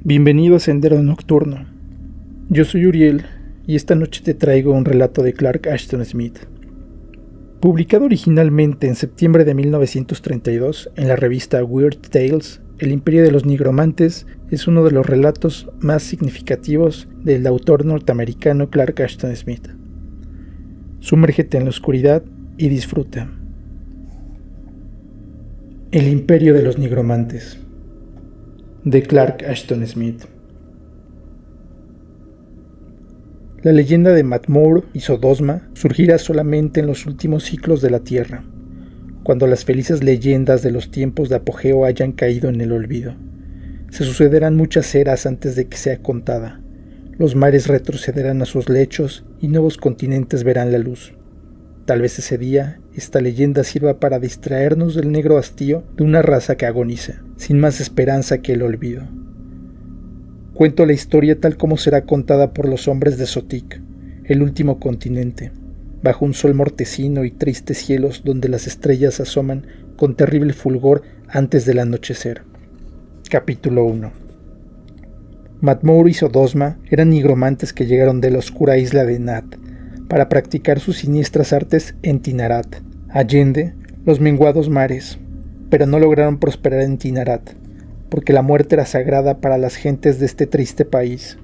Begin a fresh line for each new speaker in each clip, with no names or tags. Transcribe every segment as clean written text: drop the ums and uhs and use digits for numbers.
Bienvenido a Sendero Nocturno. Yo soy Uriel y esta noche te traigo un relato de Clark Ashton Smith. Publicado originalmente en septiembre de 1932 en la revista Weird Tales, El Imperio de los Nigromantes es uno de los relatos más significativos del autor norteamericano Clark Ashton Smith. Sumérgete en la oscuridad y disfruta. El Imperio de los Nigromantes, de Clark Ashton Smith. La leyenda de Matmore y Sodosma surgirá solamente en los últimos siglos de la Tierra, cuando las felices leyendas de los tiempos de apogeo hayan caído en el olvido. Se sucederán muchas eras antes de que sea contada. Los mares retrocederán a sus lechos y nuevos continentes verán la luz. Tal vez ese día, esta leyenda sirva para distraernos del negro hastío de una raza que agoniza, sin más esperanza que el olvido. Cuento la historia tal como será contada por los hombres de Sotik, el último continente, bajo un sol mortecino y tristes cielos donde las estrellas asoman con terrible fulgor antes del anochecer. Capítulo 1. Matmore y Sodosma eran nigromantes que llegaron de la oscura isla de Nat para practicar sus siniestras artes en Tinarat, allende los menguados mares, pero no lograron prosperar en Tinarat, porque la muerte era sagrada para las gentes de este triste país.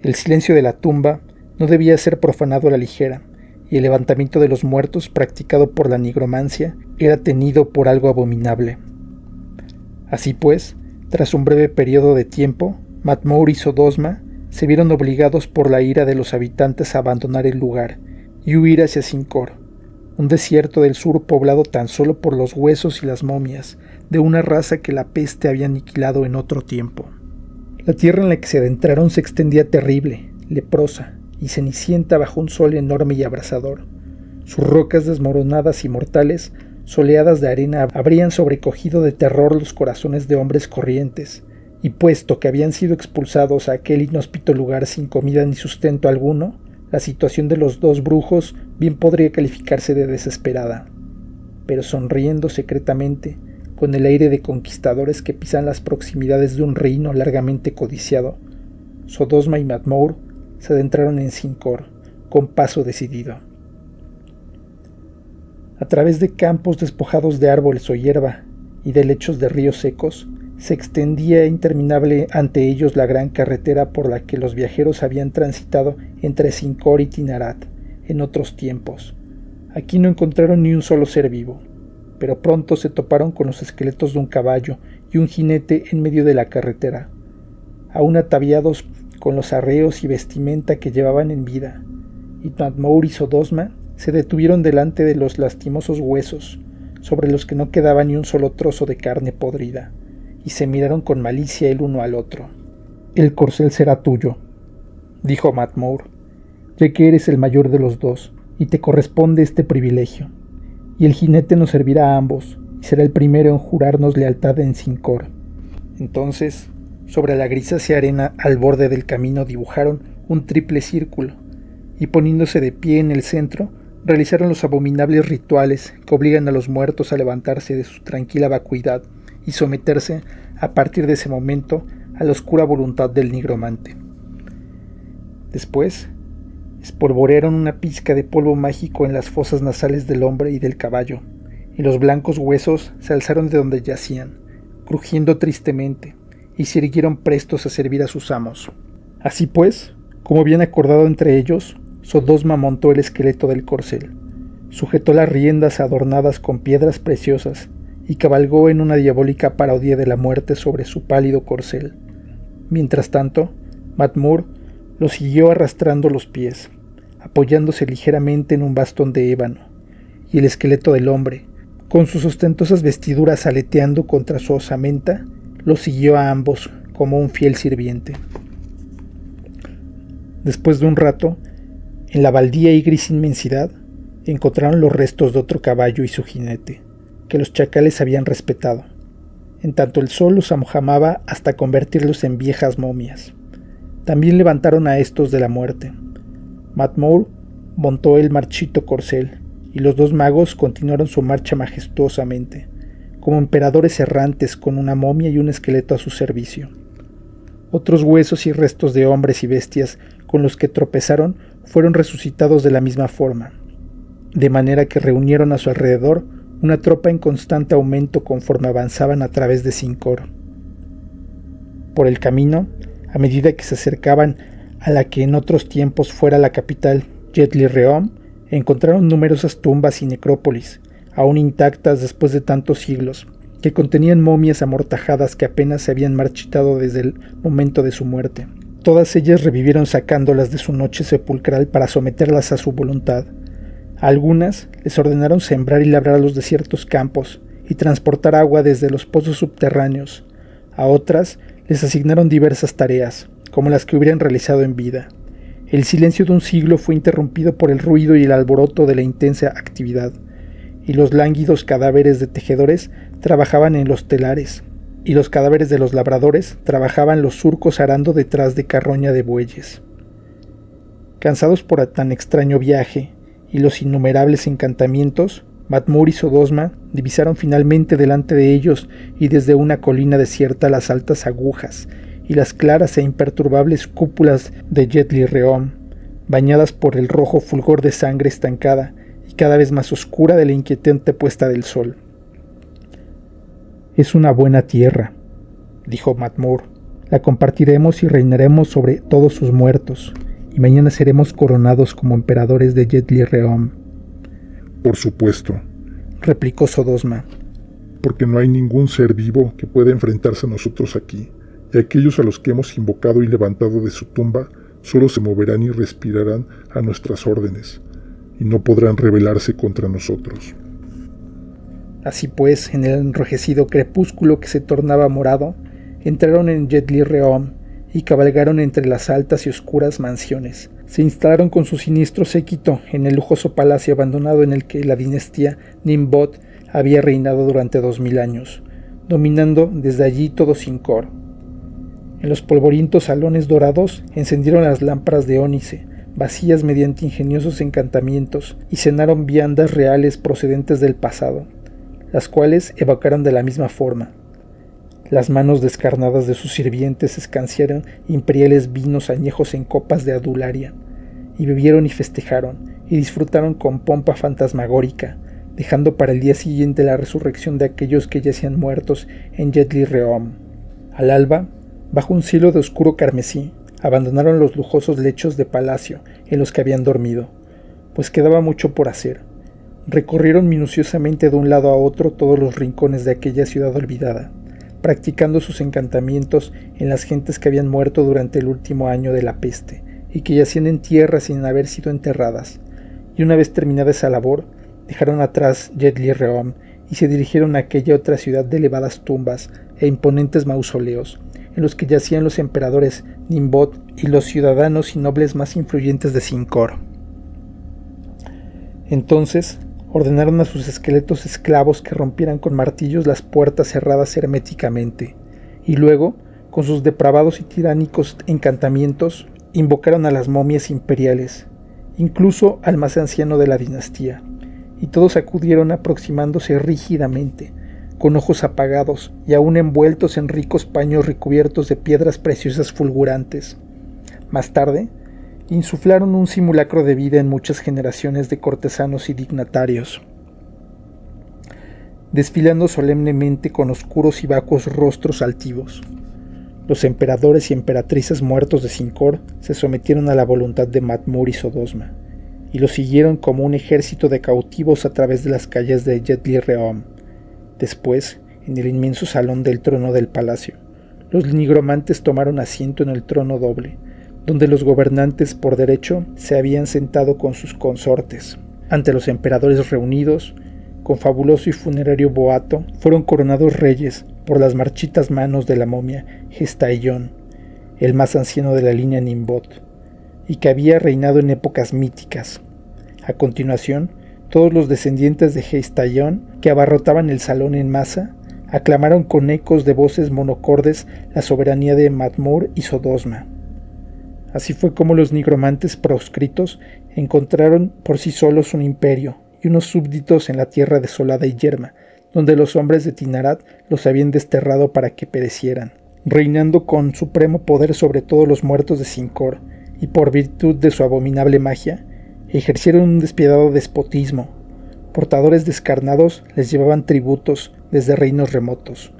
El silencio de la tumba no debía ser profanado a la ligera, y el levantamiento de los muertos practicado por la nigromancia era tenido por algo abominable. Así pues, tras un breve periodo de tiempo, Matmore y Sodosma se vieron obligados por la ira de los habitantes a abandonar el lugar y huir hacia Sincor, un desierto del sur poblado tan solo por los huesos y las momias de una raza que la peste había aniquilado en otro tiempo. La tierra en la que se adentraron se extendía terrible, leprosa y cenicienta bajo un sol enorme y abrasador. Sus rocas desmoronadas y mortales, soleadas de arena, habrían sobrecogido de terror los corazones de hombres corrientes, y puesto que habían sido expulsados a aquel inhóspito lugar sin comida ni sustento alguno, la situación de los dos brujos bien podría calificarse de desesperada. Pero sonriendo secretamente, con el aire de conquistadores que pisan las proximidades de un reino largamente codiciado, Sodosma y Matmore se adentraron en Sincor con paso decidido. A través de campos despojados de árboles o hierba y de lechos de ríos secos, se extendía interminable ante ellos la gran carretera por la que los viajeros habían transitado entre Sincor y Tinarat en otros tiempos. Aquí no encontraron ni un solo ser vivo, pero pronto se toparon con los esqueletos de un caballo y un jinete en medio de la carretera, aún ataviados con los arreos y vestimenta que llevaban en vida, y Matmore y Sodosma se detuvieron delante de los lastimosos huesos, sobre los que no quedaba ni un solo trozo de carne podrida, y se miraron con malicia el uno al otro. «El corcel será tuyo», dijo Matmore, «ya que eres el mayor de los dos, y te corresponde este privilegio. Y el jinete nos servirá a ambos, y será el primero en jurarnos lealtad en Sincor». Entonces, sobre la grisácea arena al borde del camino dibujaron un triple círculo, y poniéndose de pie en el centro, realizaron los abominables rituales que obligan a los muertos a levantarse de su tranquila vacuidad y someterse, a partir de ese momento, a la oscura voluntad del nigromante. Después, espolvorearon una pizca de polvo mágico en las fosas nasales del hombre y del caballo, y los blancos huesos se alzaron de donde yacían, crujiendo tristemente, y se irguieron prestos a servir a sus amos. Así pues, como habían acordado entre ellos, Sodosma montó el esqueleto del corcel, sujetó las riendas adornadas con piedras preciosas, y cabalgó en una diabólica parodia de la muerte sobre su pálido corcel. Mientras tanto, Matmore lo siguió arrastrando los pies, apoyándose ligeramente en un bastón de ébano, y el esqueleto del hombre, con sus ostentosas vestiduras aleteando contra su osamenta, lo siguió a ambos como un fiel sirviente. Después de un rato, en la baldía y gris inmensidad, encontraron los restos de otro caballo y su jinete, que los chacales habían respetado, en tanto el sol los amojamaba hasta convertirlos en viejas momias. También levantaron a estos de la muerte. Matmore montó el marchito corcel, y los dos magos continuaron su marcha majestuosamente, como emperadores errantes con una momia y un esqueleto a su servicio. Otros huesos y restos de hombres y bestias con los que tropezaron fueron resucitados de la misma forma, de manera que reunieron a su alrededor una tropa en constante aumento conforme avanzaban a través de Cincor. Por el camino, a medida que se acercaban a la que en otros tiempos fuera la capital, Yetli-Reom, encontraron numerosas tumbas y necrópolis, aún intactas después de tantos siglos, que contenían momias amortajadas que apenas se habían marchitado desde el momento de su muerte. Todas ellas revivieron sacándolas de su noche sepulcral para someterlas a su voluntad. A algunas les ordenaron sembrar y labrar los desiertos campos y transportar agua desde los pozos subterráneos. A otras les asignaron diversas tareas, como las que hubieran realizado en vida. El silencio de un siglo fue interrumpido por el ruido y el alboroto de la intensa actividad, y los lánguidos cadáveres de tejedores trabajaban en los telares, y los cadáveres de los labradores trabajaban los surcos arando detrás de carroña de bueyes. Cansados por tan extraño viaje y los innumerables encantamientos, Matmur y Sodosma divisaron finalmente delante de ellos y desde una colina desierta las altas agujas y las claras e imperturbables cúpulas de Yetli-Reom, bañadas por el rojo fulgor de sangre estancada y cada vez más oscura de la inquietante puesta del sol. «Es una buena tierra», dijo Matmur. «La compartiremos y reinaremos sobre todos sus muertos, y mañana seremos coronados como emperadores de Yetli-Reom».
«Por supuesto»,
replicó Sodosma.
«porque no hay ningún ser vivo que pueda enfrentarse a nosotros aquí, y aquellos a los que hemos invocado y levantado de su tumba solo se moverán y respirarán a nuestras órdenes, y no podrán rebelarse contra nosotros».
Así pues, en el enrojecido crepúsculo que se tornaba morado, entraron en Yetli-Reom y cabalgaron entre las altas y oscuras mansiones. Se instalaron con su siniestro séquito en el lujoso palacio abandonado en el que la dinastía Nimbot había reinado durante 2000 años, dominando desde allí todo Cincor. En los polvorientos salones dorados encendieron las lámparas de ónice, vacías mediante ingeniosos encantamientos, y cenaron viandas reales procedentes del pasado, las cuales evocaron de la misma forma. Las manos descarnadas de sus sirvientes escanciaron imperiales vinos añejos en copas de adularia, y bebieron y festejaron, y disfrutaron con pompa fantasmagórica, dejando para el día siguiente la resurrección de aquellos que yacían muertos en Yetli-Reom. Al alba, bajo un cielo de oscuro carmesí, abandonaron los lujosos lechos de palacio en los que habían dormido, pues quedaba mucho por hacer. Recorrieron minuciosamente de un lado a otro todos los rincones de aquella ciudad olvidada, practicando sus encantamientos en las gentes que habían muerto durante el último año de la peste y que yacían en tierra sin haber sido enterradas, y una vez terminada esa labor, dejaron atrás Yetli-Reom y se dirigieron a aquella otra ciudad de elevadas tumbas e imponentes mausoleos, en los que yacían los emperadores Nimbot y los ciudadanos y nobles más influyentes de Cincor. Entonces ordenaron a sus esqueletos esclavos que rompieran con martillos las puertas cerradas herméticamente, y luego, con sus depravados y tiránicos encantamientos, invocaron a las momias imperiales, incluso al más anciano de la dinastía, y todos acudieron aproximándose rígidamente, con ojos apagados y aún envueltos en ricos paños recubiertos de piedras preciosas fulgurantes. Más tarde, insuflaron un simulacro de vida en muchas generaciones de cortesanos y dignatarios, desfilando solemnemente con oscuros y vacuos rostros altivos. Los emperadores y emperatrices muertos de Cincor se sometieron a la voluntad de Matmur y Sodosma, y los siguieron como un ejército de cautivos a través de las calles de Yetli-Reom. Después, en el inmenso salón del trono del palacio, los nigromantes tomaron asiento en el trono doble, donde los gobernantes por derecho se habían sentado con sus consortes. Ante los emperadores reunidos, con fabuloso y funerario boato, fueron coronados reyes por las marchitas manos de la momia Hestaion, el más anciano de la línea Nimbot, y que había reinado en épocas míticas. A continuación, todos los descendientes de Hestaion, que abarrotaban el salón en masa, aclamaron con ecos de voces monocordes la soberanía de Matmur y Sodosma. Así fue como los nigromantes proscritos encontraron por sí solos un imperio y unos súbditos en la tierra desolada y yerma, donde los hombres de Tinarat los habían desterrado para que perecieran. reinando con supremo poder sobre todos los muertos de Cincor, y por virtud de su abominable magia, ejercieron un despiadado despotismo. Portadores descarnados les llevaban tributos desde reinos remotos.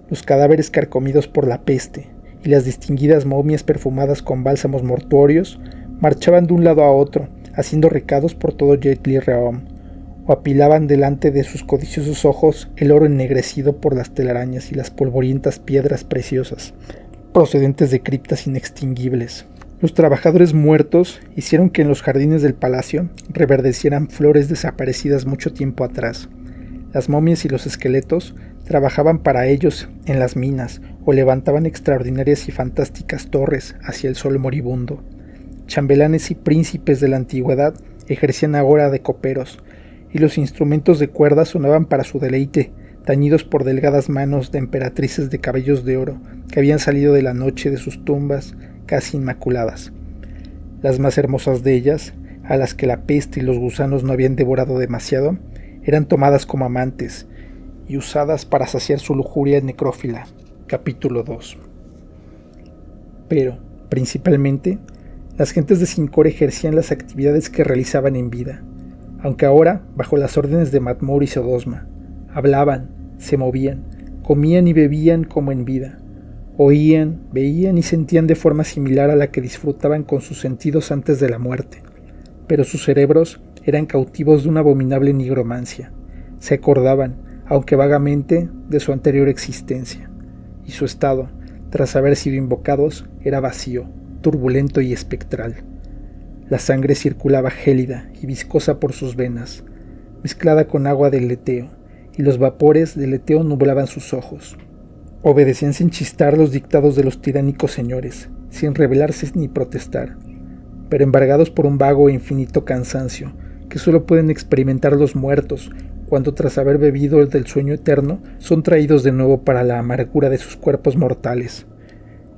Los cadáveres carcomidos por la peste y las distinguidas momias perfumadas con bálsamos mortuorios marchaban de un lado a otro, haciendo recados por todo Jetli-Reom, o apilaban delante de sus codiciosos ojos el oro ennegrecido por las telarañas y las polvorientas piedras preciosas, procedentes de criptas inextinguibles. Los trabajadores muertos hicieron que en los jardines del palacio reverdecieran flores desaparecidas mucho tiempo atrás. Las momias y los esqueletos trabajaban para ellos en las minas o levantaban extraordinarias y fantásticas torres hacia el sol moribundo. Chambelanes y príncipes de la antigüedad ejercían ahora de coperos, y los instrumentos de cuerda sonaban para su deleite, tañidos por delgadas manos de emperatrices de cabellos de oro que habían salido de la noche de sus tumbas casi inmaculadas. Las más hermosas de ellas, a las que la peste y los gusanos no habían devorado demasiado, eran tomadas como amantes y usadas para saciar su lujuria necrófila. Capítulo 2. Pero, principalmente, las gentes de Cincor ejercían las actividades que realizaban en vida, aunque ahora bajo las órdenes de Matmor y Sodosma. Hablaban, se movían, comían y bebían como en vida. Oían, veían y sentían de forma similar a la que disfrutaban con sus sentidos antes de la muerte, pero sus cerebros eran cautivos de una abominable nigromancia. Se acordaban, aunque vagamente, de su anterior existencia, y su estado, tras haber sido invocados, era vacío, turbulento y espectral. La sangre circulaba gélida y viscosa por sus venas, mezclada con agua del leteo, y los vapores del leteo nublaban sus ojos. Obedecían sin chistar los dictados de los tiránicos señores, sin rebelarse ni protestar, pero embargados por un vago e infinito cansancio que solo pueden experimentar los muertos cuando tras haber bebido del sueño eterno son traídos de nuevo para la amargura de sus cuerpos mortales.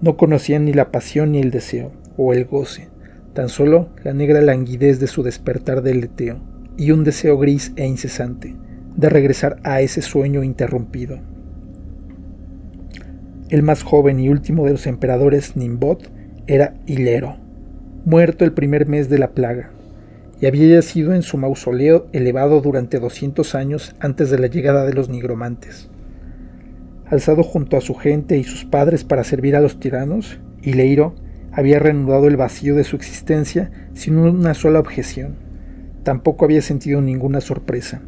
No conocían ni la pasión ni el deseo, o el goce, tan solo la negra languidez de su despertar del leteo, y un deseo gris e incesante de regresar a ese sueño interrumpido. El más joven y último de los emperadores Nimbot era Hilero, muerto el primer mes de la plaga, y había yacido en su mausoleo elevado durante 200 años antes de la llegada de los nigromantes. Alzado junto a su gente y sus padres para servir a los tiranos, Hileiro había reanudado el vacío de su existencia sin una sola objeción. Tampoco había sentido ninguna sorpresa.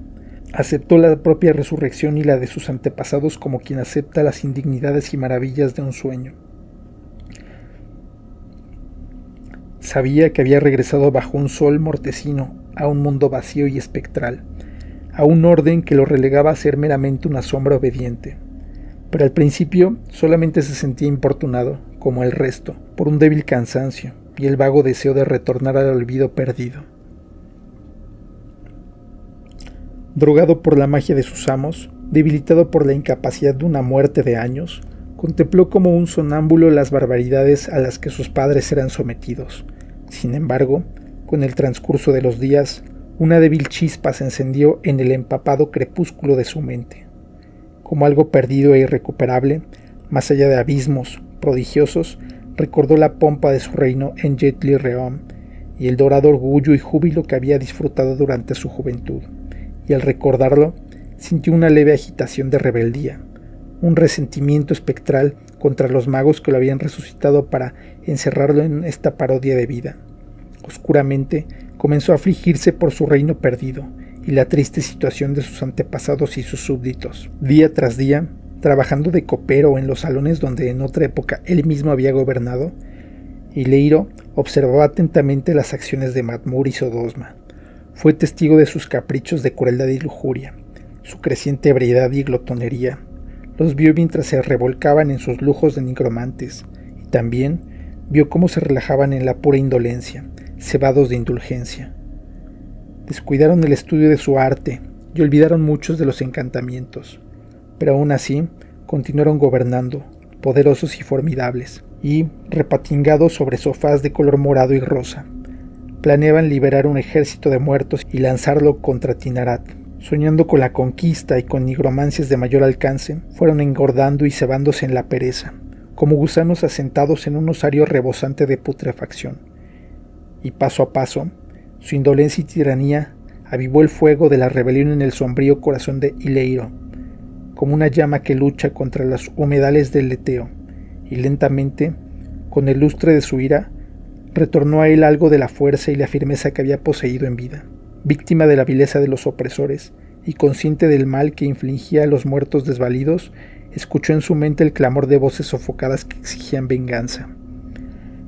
Aceptó la propia resurrección y la de sus antepasados como quien acepta las indignidades y maravillas de un sueño. Sabía que había regresado bajo un sol mortecino a un mundo vacío y espectral, a un orden que lo relegaba a ser meramente una sombra obediente. Pero al principio solamente se sentía importunado, como el resto, por un débil cansancio y el vago deseo de retornar al olvido perdido. Drogado por la magia de sus amos, debilitado por la incapacidad de una muerte de años, contempló como un sonámbulo las barbaridades a las que sus padres eran sometidos. Sin embargo, con el transcurso de los días, una débil chispa se encendió en el empapado crepúsculo de su mente. Como algo perdido e irrecuperable, más allá de abismos prodigiosos, recordó la pompa de su reino en Jetli-Reom y el dorado orgullo y júbilo que había disfrutado durante su juventud. Y al recordarlo, sintió una leve agitación de rebeldía, un resentimiento espectral contra los magos que lo habían resucitado para encerrarlo en esta parodia de vida. Oscuramente, comenzó a afligirse por su reino perdido y la triste situación de sus antepasados y sus súbditos. Día tras día, trabajando de copero en los salones donde en otra época él mismo había gobernado, Hileiro observaba atentamente las acciones de Matmur y Sodosma. Fue testigo de sus caprichos de crueldad y lujuria, su creciente ebriedad y glotonería. Los vio mientras se revolcaban en sus lujos de nigromantes, y también vio cómo se relajaban en la pura indolencia, cebados de indulgencia. Descuidaron el estudio de su arte y olvidaron muchos de los encantamientos, pero aún así continuaron gobernando, poderosos y formidables, y, repatingados sobre sofás de color morado y rosa, planeaban liberar un ejército de muertos y lanzarlo contra Tinarat. Soñando con la conquista y con nigromancias de mayor alcance, fueron engordando y cebándose en la pereza, como gusanos asentados en un osario rebosante de putrefacción. Y paso a paso, su indolencia y tiranía avivó el fuego de la rebelión en el sombrío corazón de Ileiro, como una llama que lucha contra los humedales del leteo, y lentamente, con el lustre de su ira, retornó a él algo de la fuerza y la firmeza que había poseído en vida. Víctima de la vileza de los opresores y consciente del mal que infligía a los muertos desvalidos, escuchó en su mente el clamor de voces sofocadas que exigían venganza.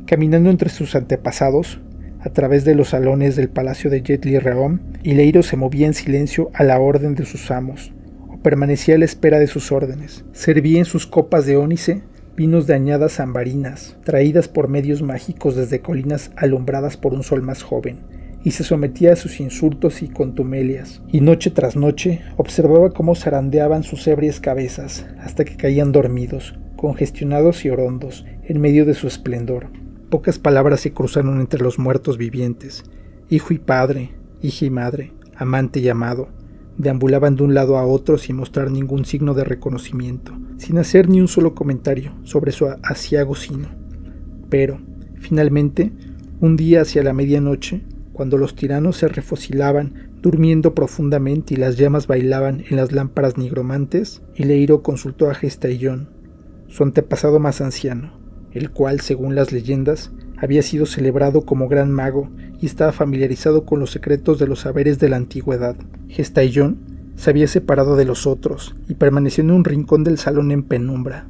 Caminando entre sus antepasados, a través de los salones del palacio de Jetli-Reom, Ileiro se movía en silencio a la orden de sus amos, o permanecía a la espera de sus órdenes. Servía en sus copas de ónice vinos de añadas ambarinas, traídas por medios mágicos desde colinas alumbradas por un sol más joven, y se sometía a sus insultos y contumelias, y noche tras noche observaba cómo zarandeaban sus ebrias cabezas, hasta que caían dormidos, congestionados y orondos, en medio de su esplendor. Pocas palabras se cruzaron entre los muertos vivientes. Hijo y padre, hija y madre, amante y amado, deambulaban de un lado a otro sin mostrar ningún signo de reconocimiento, sin hacer ni un solo comentario sobre su aciago sino. Pero, finalmente, un día hacia la medianoche, cuando los tiranos se refocilaban, durmiendo profundamente y las llamas bailaban en las lámparas nigromantes, Ileiro consultó a Gestaillón, su antepasado más anciano, el cual, según las leyendas, había sido celebrado como gran mago y estaba familiarizado con los secretos de los saberes de la antigüedad. Gestaillón se había separado de los otros y permaneció en un rincón del salón en penumbra.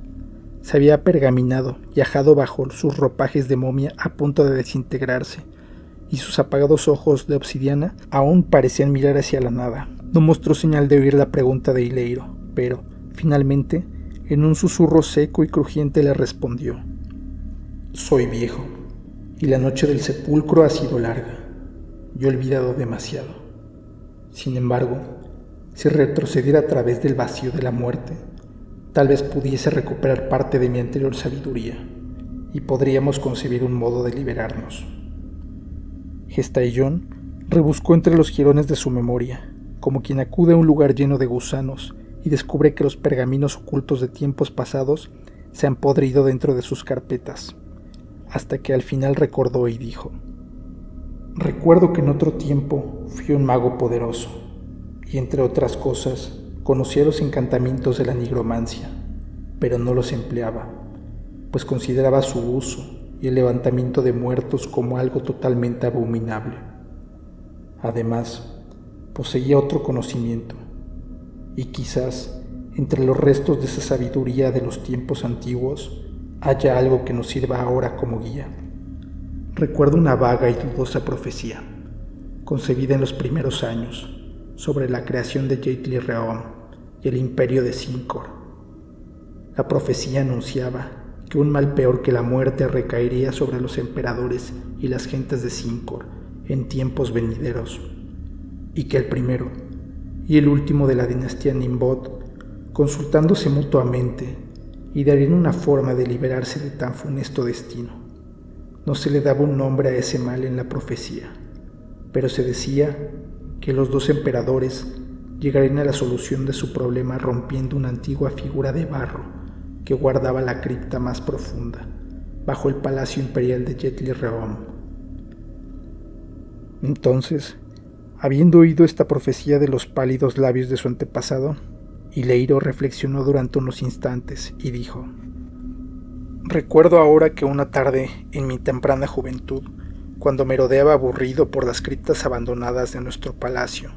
Se había pergaminado y ajado bajo sus ropajes de momia a punto de desintegrarse, y sus apagados ojos de obsidiana aún parecían mirar hacia la nada. No mostró señal de oír la pregunta de Ileiro, pero, finalmente, en un susurro seco y crujiente le respondió: «Soy viejo, y la noche del sepulcro ha sido larga. Yo he olvidado demasiado. Sin embargo, si retrocediera a través del vacío de la muerte, tal vez pudiese recuperar parte de mi anterior sabiduría, y podríamos concebir un modo de liberarnos». Gestaillón rebuscó entre los jirones de su memoria, como quien acude a un lugar lleno de gusanos y descubre que los pergaminos ocultos de tiempos pasados se han podrido dentro de sus carpetas, hasta que al final recordó y dijo: «Recuerdo que en otro tiempo fui un mago poderoso, y entre otras cosas conocía los encantamientos de la nigromancia, pero no los empleaba, pues consideraba su uso y el levantamiento de muertos como algo totalmente abominable. Además, poseía otro conocimiento, y quizás entre los restos de esa sabiduría de los tiempos antiguos haya algo que nos sirva ahora como guía. Recuerdo una vaga y dudosa profecía, concebida en los primeros años, sobre la creación de Jetli-Reom y el imperio de Zincor. La profecía anunciaba que un mal peor que la muerte recaería sobre los emperadores y las gentes de Zincor en tiempos venideros, y que el primero y el último de la dinastía Nimbot, consultándose mutuamente, idearían una forma de liberarse de tan funesto destino. No se le daba un nombre a ese mal en la profecía, pero se decía que los dos emperadores llegarían a la solución de su problema rompiendo una antigua figura de barro que guardaba la cripta más profunda, bajo el palacio imperial de Jetli-Reom. Entonces, habiendo oído esta profecía de los pálidos labios de su antepasado, Ileiro reflexionó durante unos instantes y dijo: «Recuerdo ahora que una tarde, en mi temprana juventud, cuando merodeaba aburrido por las criptas abandonadas de nuestro palacio,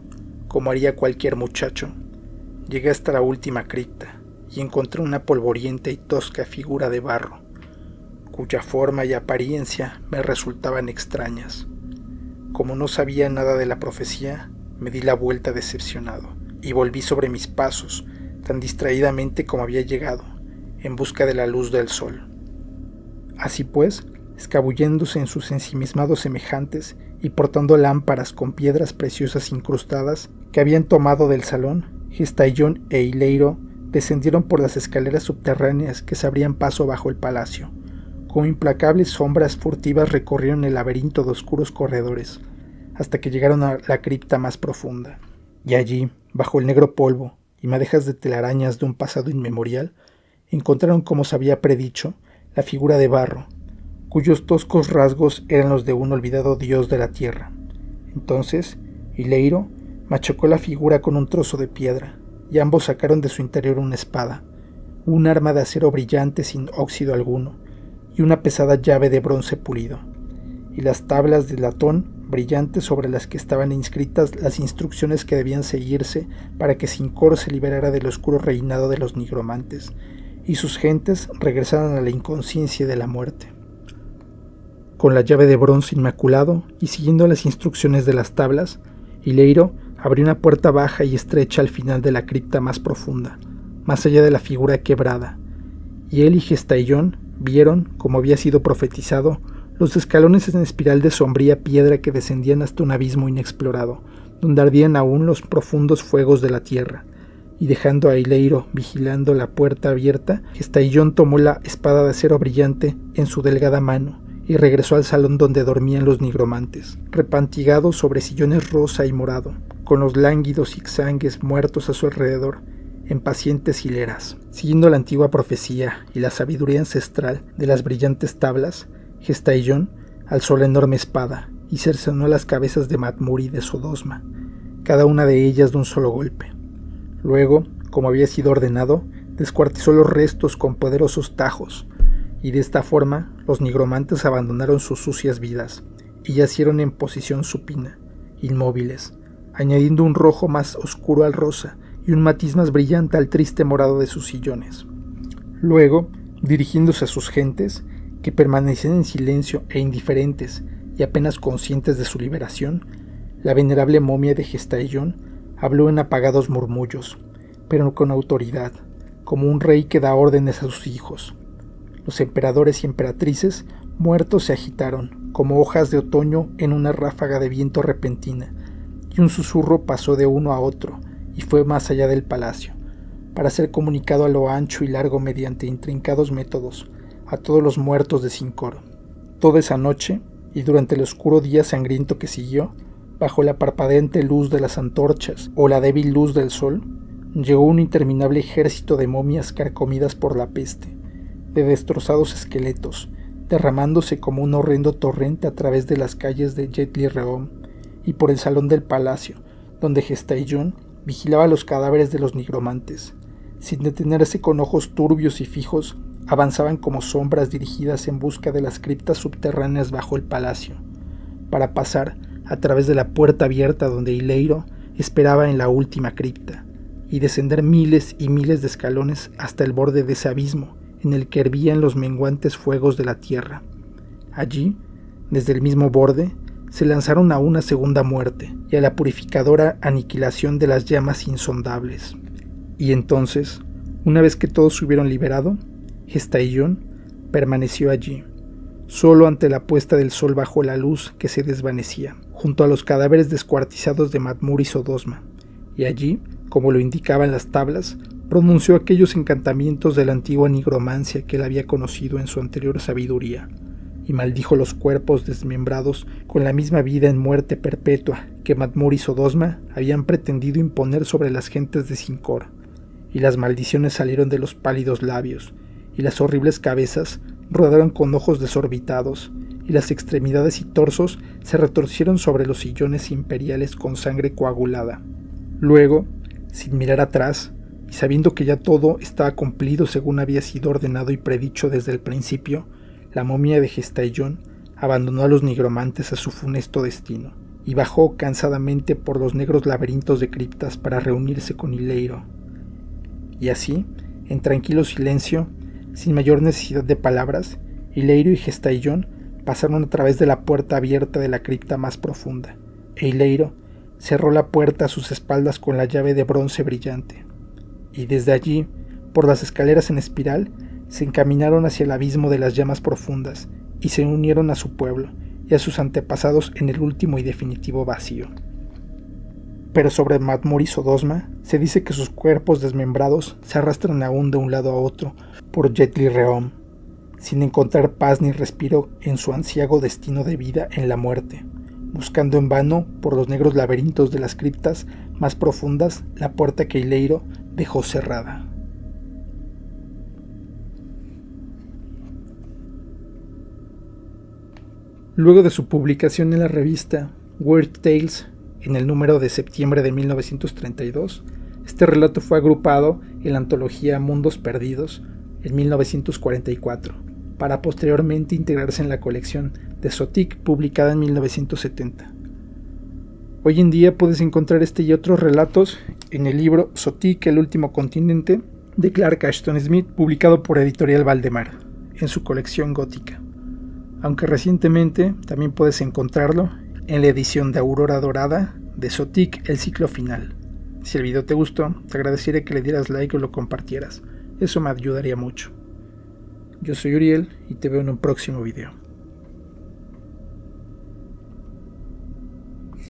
como haría cualquier muchacho, llegué hasta la última cripta y encontré una polvorienta y tosca figura de barro, cuya forma y apariencia me resultaban extrañas. Como no sabía nada de la profecía, me di la vuelta decepcionado y volví sobre mis pasos, tan distraídamente como había llegado, en busca de la luz del sol. Así pues, escabulléndose en sus ensimismados semejantes y portando lámparas con piedras preciosas incrustadas que habían tomado del salón, Gestaillón e Ileiro descendieron por las escaleras subterráneas que se abrían paso bajo el palacio. Como implacables sombras furtivas recorrieron el laberinto de oscuros corredores, hasta que llegaron a la cripta más profunda. Y allí, bajo el negro polvo y madejas de telarañas de un pasado inmemorial, encontraron, como se había predicho, la figura de barro, cuyos toscos rasgos eran los de un olvidado dios de la tierra. Entonces, Ileiro machacó la figura con un trozo de piedra, y ambos sacaron de su interior una espada, un arma de acero brillante sin óxido alguno, y una pesada llave de bronce pulido, y las tablas de latón brillantes sobre las que estaban inscritas las instrucciones que debían seguirse para que Cincor se liberara del oscuro reinado de los nigromantes, y sus gentes regresaran a la inconsciencia de la muerte. Con la llave de bronce inmaculado y siguiendo las instrucciones de las tablas, Ileiro abrió una puerta baja y estrecha al final de la cripta más profunda, más allá de la figura quebrada, y él y Gestaillón vieron, como había sido profetizado, los escalones en espiral de sombría piedra que descendían hasta un abismo inexplorado, donde ardían aún los profundos fuegos de la tierra, y dejando a Ileiro vigilando la puerta abierta, Gestaillón tomó la espada de acero brillante en su delgada mano y regresó al salón donde dormían los nigromantes, repantigados sobre sillones rosa y morado, con los lánguidos zigzagues muertos a su alrededor, en pacientes hileras. Siguiendo la antigua profecía y la sabiduría ancestral de las brillantes tablas, Gestaillón alzó la enorme espada y cercenó las cabezas de Matmur y de Sodosma, cada una de ellas de un solo golpe. Luego, como había sido ordenado, descuartizó los restos con poderosos tajos, y de esta forma los nigromantes abandonaron sus sucias vidas y yacieron en posición supina, inmóviles, añadiendo un rojo más oscuro al rosa y un matiz más brillante al triste morado de sus sillones. Luego, dirigiéndose a sus gentes, que permanecían en silencio e indiferentes y apenas conscientes de su liberación, la venerable momia de Gestaillón habló en apagados murmullos, pero con autoridad, como un rey que da órdenes a sus hijos. Los emperadores y emperatrices muertos se agitaron, como hojas de otoño en una ráfaga de viento repentina, y un susurro pasó de uno a otro y fue más allá del palacio, para ser comunicado a lo ancho y largo mediante intrincados métodos a todos los muertos de Cincor. Toda esa noche, y durante el oscuro día sangriento que siguió, bajo la parpadeante luz de las antorchas o la débil luz del sol, llegó un interminable ejército de momias carcomidas por la peste, de destrozados esqueletos, derramándose como un horrendo torrente a través de las calles de Jetli-Reom y por el salón del palacio, donde Gestaillón vigilaba los cadáveres de los nigromantes. Sin detenerse, con ojos turbios y fijos, avanzaban como sombras dirigidas en busca de las criptas subterráneas bajo el palacio, para pasar a través de la puerta abierta donde Ileiro esperaba en la última cripta, y descender miles y miles de escalones hasta el borde de ese abismo en el que hervían los menguantes fuegos de la tierra. Allí, desde el mismo borde, se lanzaron a una segunda muerte y a la purificadora aniquilación de las llamas insondables. Y entonces, una vez que todos se hubieron liberado, Gestaillón permaneció allí, solo ante la puesta del sol bajo la luz que se desvanecía, junto a los cadáveres descuartizados de Matmur y Sodosma, y allí, como lo indicaban las tablas, pronunció aquellos encantamientos de la antigua nigromancia que él había conocido en su anterior sabiduría, y maldijo los cuerpos desmembrados con la misma vida en muerte perpetua que Matmur y Sodosma habían pretendido imponer sobre las gentes de Cincor, y las maldiciones salieron de los pálidos labios, y las horribles cabezas rodaron con ojos desorbitados, y las extremidades y torsos se retorcieron sobre los sillones imperiales con sangre coagulada. Luego, sin mirar atrás, y sabiendo que ya todo estaba cumplido según había sido ordenado y predicho desde el principio, la momia de Gestaillón abandonó a los nigromantes a su funesto destino, y bajó cansadamente por los negros laberintos de criptas para reunirse con Ileiro. Y así, en tranquilo silencio, sin mayor necesidad de palabras, Ileiro y Gestaillón pasaron a través de la puerta abierta de la cripta más profunda, e Ileiro cerró la puerta a sus espaldas con la llave de bronce brillante, y desde allí, por las escaleras en espiral, se encaminaron hacia el abismo de las llamas profundas y se unieron a su pueblo y a sus antepasados en el último y definitivo vacío. Pero sobre Matmur y Sodosma se dice que sus cuerpos desmembrados se arrastran aún de un lado a otro por Jetli-Reom, sin encontrar paz ni respiro en su anciago destino de vida en la muerte, buscando en vano por los negros laberintos de las criptas más profundas la puerta que Ileiro dejó cerrada. Luego de su publicación en la revista Weird Tales en el número de septiembre de 1932, este relato fue agrupado en la antología Mundos Perdidos en 1944, para posteriormente integrarse en la colección de Sotik publicada en 1970. Hoy en día puedes encontrar este y otros relatos en el libro Sotik, el último continente, de Clark Ashton Smith, publicado por Editorial Valdemar, en su colección gótica. Aunque recientemente también puedes encontrarlo en la edición de Aurora Dorada de Sotik, el ciclo final. Si el video te gustó, te agradecería que le dieras like o lo compartieras. Eso me ayudaría mucho. Yo soy Uriel y te veo en un próximo video.